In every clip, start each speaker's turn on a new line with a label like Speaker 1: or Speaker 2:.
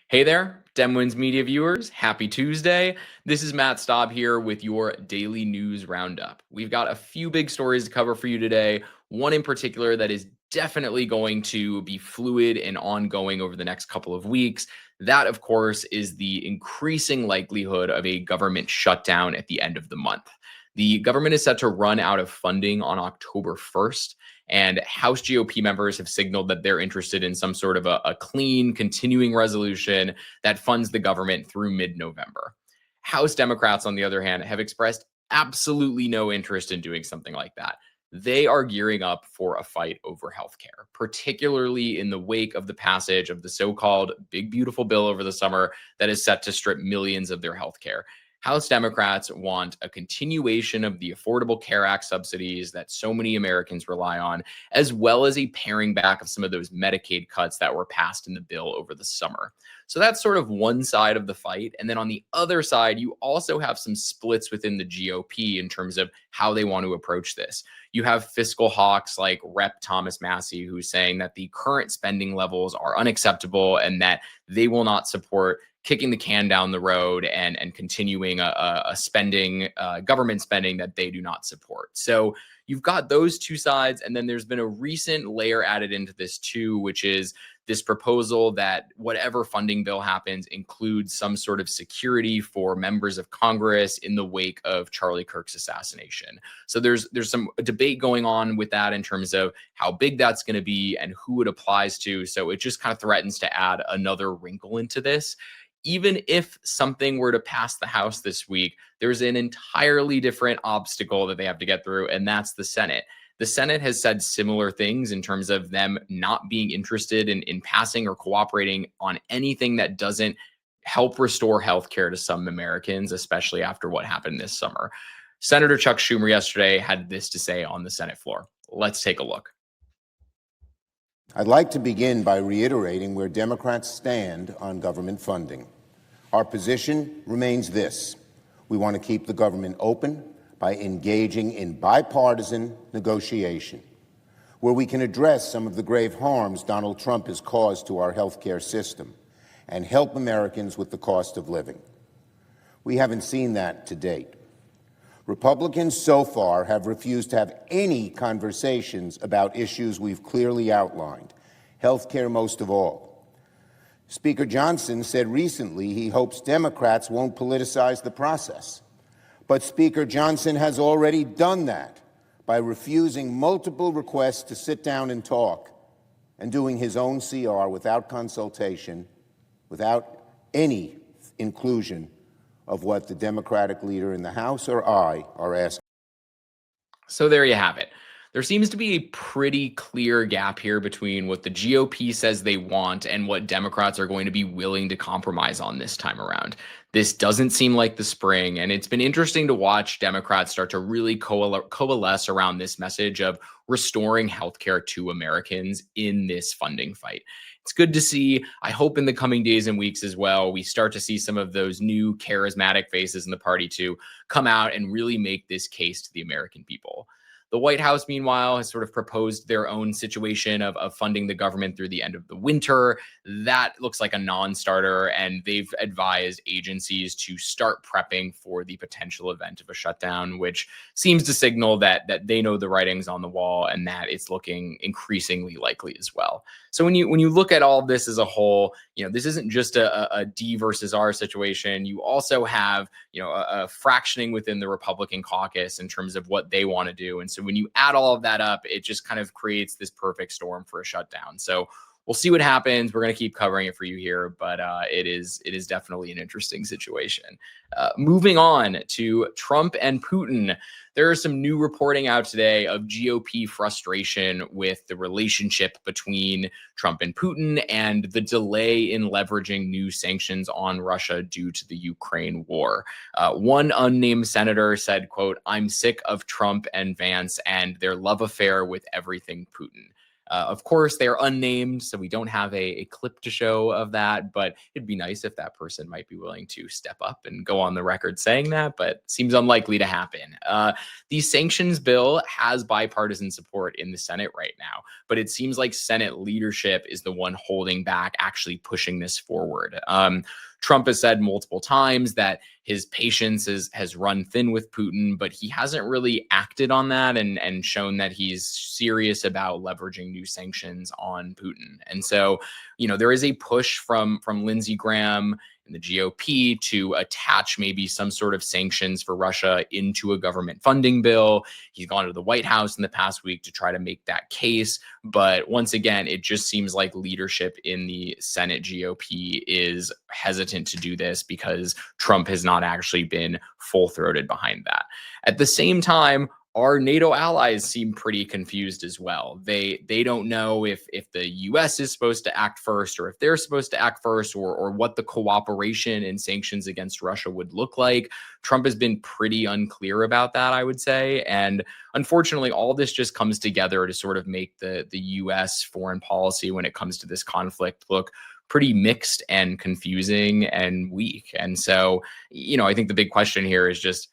Speaker 1: Hey there, Demwins Media viewers. Happy Tuesday. This is Matt Staub here with your daily news roundup. We've got a few big stories to cover for you today. One in particular that is definitely going to be fluid and ongoing over the next couple of weeks. That, of course, is the increasing likelihood of a government shutdown at the end of the month. The government is set to run out of funding on October 1st. And House GOP members have signaled that they're interested in some sort of a clean, continuing resolution that funds the government through mid November. House Democrats, on the other hand, have expressed absolutely no interest in doing something like that. They are gearing up for a fight over healthcare, particularly in the wake of the passage of the so called Big Beautiful Bill over the summer that is set to strip millions of their healthcare. House Democrats want a continuation of the Affordable Care Act subsidies that so many Americans rely on, as well as a paring back of some of those Medicaid cuts that were passed in the bill over the summer. So that's sort of one side of the fight. And then on the other side, you also have some splits within the GOP in terms of how they want to approach this. You have fiscal hawks like Rep. Thomas Massie, who's saying that the current spending levels are unacceptable and that they will not support kicking the can down the road and continuing a spending, government spending that they do not support. So you've got those two sides. And then there's been a recent layer added into this too, which is this proposal that whatever funding bill happens includes some sort of security for members of Congress in the wake of Charlie Kirk's assassination. So there's some debate going on with that in terms of how big that's going to be and who it applies to. So it just kind of threatens to add another wrinkle into this. Even if something were to pass the House this week, there's an entirely different obstacle that they have to get through, and that's the Senate. The Senate has said similar things in terms of them not being interested in passing or cooperating on anything that doesn't help restore healthcare to some Americans, especially after what happened this summer. Senator Chuck Schumer yesterday had this to say on the Senate floor. Let's take a look.
Speaker 2: I'd like to begin by reiterating where Democrats stand on government funding. Our position remains this. We want to keep the government open by engaging in bipartisan negotiation, where we can address some of the grave harms Donald Trump has caused to our healthcare system and help Americans with the cost of living. We haven't seen that to date. Republicans so far have refused to have any conversations about issues we've clearly outlined, healthcare most of all. Speaker Johnson said recently he hopes Democrats won't politicize the process. But Speaker Johnson has already done that by refusing multiple requests to sit down and talk and doing his own CR without consultation, without any inclusion of what the Democratic leader in the House or I are asking.
Speaker 1: So there you have it. There seems to be a pretty clear gap here between what the GOP says they want and what Democrats are going to be willing to compromise on this time around. This doesn't seem like the spring, and it's been interesting to watch Democrats start to really coalesce around this message of restoring healthcare to Americans in this funding fight. It's good to see. I hope in the coming days and weeks as well, we start to see some of those new charismatic faces in the party to come out and really make this case to the American people. The White House, meanwhile, has sort of proposed their own situation of funding the government through the end of the winter. That looks like a non-starter, and they've advised agencies to start prepping for the potential event of a shutdown, which seems to signal that they know the writing's on the wall and that it's looking increasingly likely as well. So when you look at all of this as a whole, this isn't just a D versus R situation. You also have, a fractioning within the Republican caucus in terms of what they want to do. And so when you add all of that up, it just kind of creates this perfect storm for a shutdown. So we'll see what happens. We're going to keep covering it for you here, but it is definitely an interesting situation. Moving on to Trump and Putin. There is some new reporting out today of GOP frustration with the relationship between Trump and Putin and the delay in leveraging new sanctions on Russia due to the Ukraine war. One unnamed senator said, quote, "I'm sick of Trump and Vance and their love affair with everything Putin." Of course, they're unnamed, so we don't have a clip to show of that, but it'd be nice if that person might be willing to step up and go on the record saying that, but seems unlikely to happen. The sanctions bill has bipartisan support in the Senate right now, but it seems like Senate leadership is the one holding back actually pushing this forward. Trump has said multiple times that his patience has run thin with Putin, but he hasn't really acted on that and shown that he's serious about leveraging new sanctions on Putin. And so, there is a push from Lindsey Graham and the GOP to attach maybe some sort of sanctions for Russia into a government funding bill. He's gone to the White House in the past week to try to make that case. But once again, it just seems like leadership in the Senate GOP is hesitant to do this because Trump has not actually been full-throated behind that. At the same time, our NATO allies seem pretty confused as well. They don't know if the US is supposed to act first or if they're supposed to act first or what the cooperation and sanctions against Russia would look like. Trump has been pretty unclear about that, I would say. And unfortunately, all this just comes together to sort of make the US foreign policy when it comes to this conflict look pretty mixed and confusing and weak. And so, I think the big question here is just,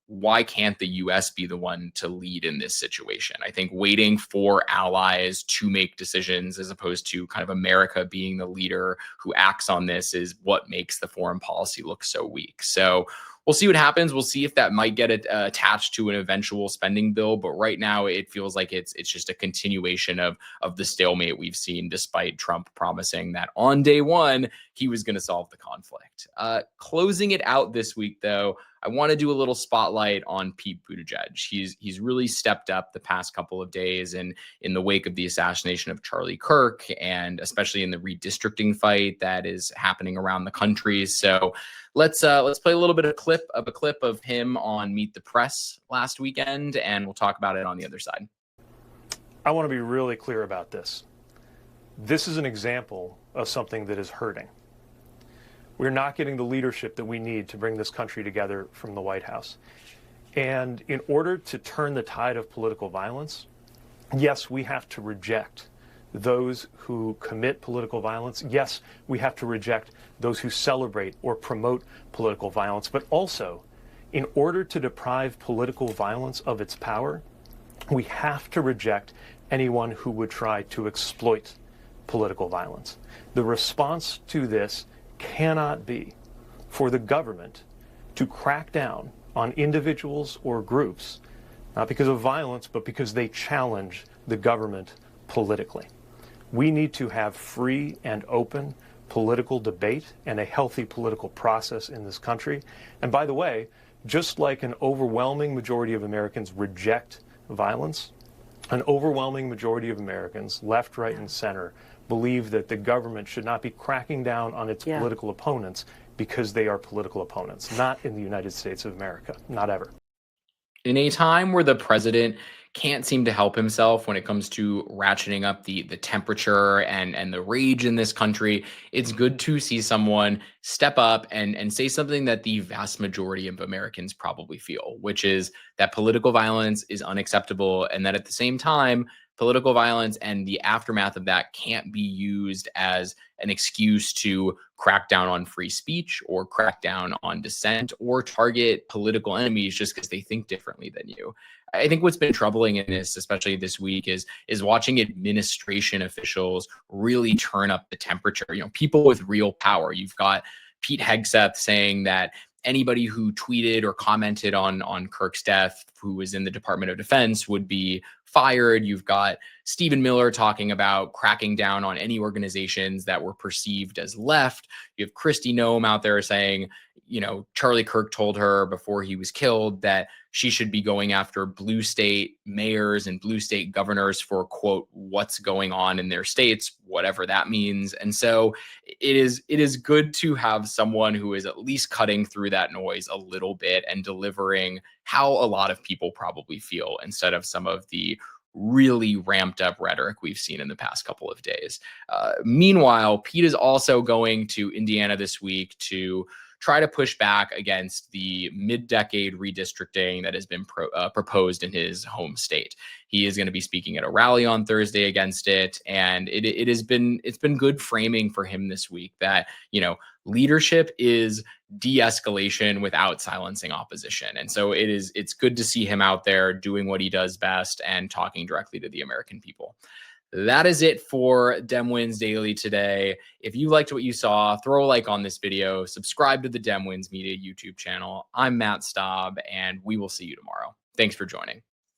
Speaker 1: why can't the US be the one to lead in this situation? I think waiting for allies to make decisions as opposed to kind of America being the leader who acts on this is what makes the foreign policy look so weak. So we'll see what happens. We'll see if that might get attached to an eventual spending bill. But right now, it feels like it's just a continuation of the stalemate we've seen, despite Trump promising that on day one, he was going to solve the conflict. Closing it out this week, though, I want to do a little spotlight on Pete Buttigieg. He's really stepped up the past couple of days and in the wake of the assassination of Charlie Kirk, and especially in the redistricting fight that is happening around the country. So let's play a little bit of a clip of him on Meet the Press last weekend, and we'll talk about it on the other side.
Speaker 3: I want to be really clear about this. This is an example of something that is hurting. We're not getting the leadership that we need to bring this country together from the White House. And in order to turn the tide of political violence, yes, we have to reject those who commit political violence. Yes, we have to reject those who celebrate or promote political violence. But also, in order to deprive political violence of its power, we have to reject anyone who would try to exploit political violence. The response to this cannot be for the government to crack down on individuals or groups, not because of violence, but because they challenge the government politically. We need to have free and open political debate and a healthy political process in this country. And by the way, just like an overwhelming majority of Americans reject violence, an overwhelming majority of Americans, left, right, and center, believe that the government should not be cracking down on its political opponents because they are political opponents, not in the United States of America, not ever.
Speaker 1: In a time where the president can't seem to help himself when it comes to ratcheting up the temperature and the rage in this country, it's good to see someone step up and say something that the vast majority of Americans probably feel, which is that political violence is unacceptable, and that at the same time, political violence and the aftermath of that can't be used as an excuse to crack down on free speech or crack down on dissent or target political enemies just because they think differently than you. I think what's been troubling in this, especially this week, is watching administration officials really turn up the temperature. People with real power. You've got Pete Hegseth saying that anybody who tweeted or commented on Kirk's death, who was in the Department of Defense, would be fired. You've got Stephen Miller talking about cracking down on any organizations that were perceived as left. You have Kristi Noem out there saying, Charlie Kirk told her before he was killed that she should be going after blue state mayors and blue state governors for, quote, what's going on in their states, whatever that means. And so it is good to have someone who is at least cutting through that noise a little bit and delivering how a lot of people probably feel instead of some of the really ramped up rhetoric we've seen in the past couple of days. Meanwhile, Pete is also going to Indiana this week to try to push back against the mid-decade redistricting that has been proposed in his home state. He is going to be speaking at a rally on Thursday against it, and it's been good framing for him this week that, leadership is de-escalation without silencing opposition. And so it's good to see him out there doing what he does best and talking directly to the American people. That is it for Dem Wins Daily today. If you liked what you saw, throw a like on this video, subscribe to the Dem Wins Media YouTube channel. I'm Matt Staub, and we will see you tomorrow. Thanks for joining.